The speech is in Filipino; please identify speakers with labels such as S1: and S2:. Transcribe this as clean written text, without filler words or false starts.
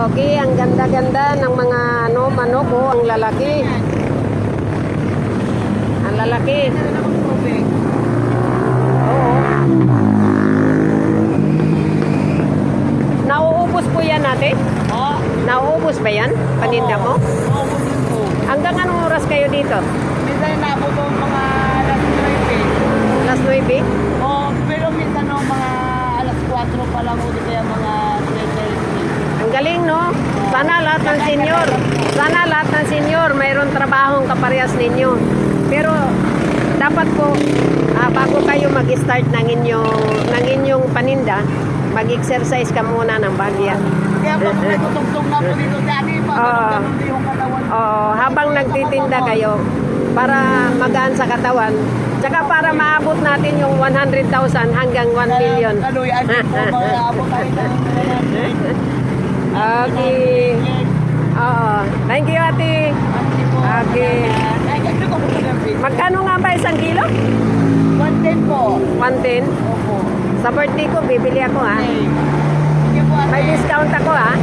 S1: Okay, ang ganda-ganda ng mga manok, oh, ang lalaki. Ang lalaki. Oo. Nauubos po yan natin?
S2: Oo.
S1: Nauubos ba yan? Paninda mo?
S2: Oo, po.
S1: Hanggang anong oras kayo dito?
S2: Minsan naabot ko mga alas 9.
S1: Alas 9?
S2: Oo, pero minsan no, mga alas 4 pa lang o di kaya mga 10.
S1: Ang galing, no? Sana lahat ng senior. Sana lahat ng senior mayroon trabahong kaparehas ninyo. Pero dapat po bago kayo mag-start ng inyong paninda, mag-exercise ka muna ng bagya.
S2: Kaya po kung natutugtog na po dito dati, ganun yung katawan.
S1: Habang nagtitinda kayo para magaan sa katawan, tsaka para maabot natin yung 100,000 hanggang 1 million.
S2: Ano yan po, mga abot tayo ng
S1: Okay. Oo. Thank you, ate. Okay. Magkano nga ba isang kilo?
S2: 110 po.
S1: 110.
S2: Opo.
S1: Sa birthday ko, bibili ako ha.
S2: Okay. Sige po, ate.
S1: May discount ako ha.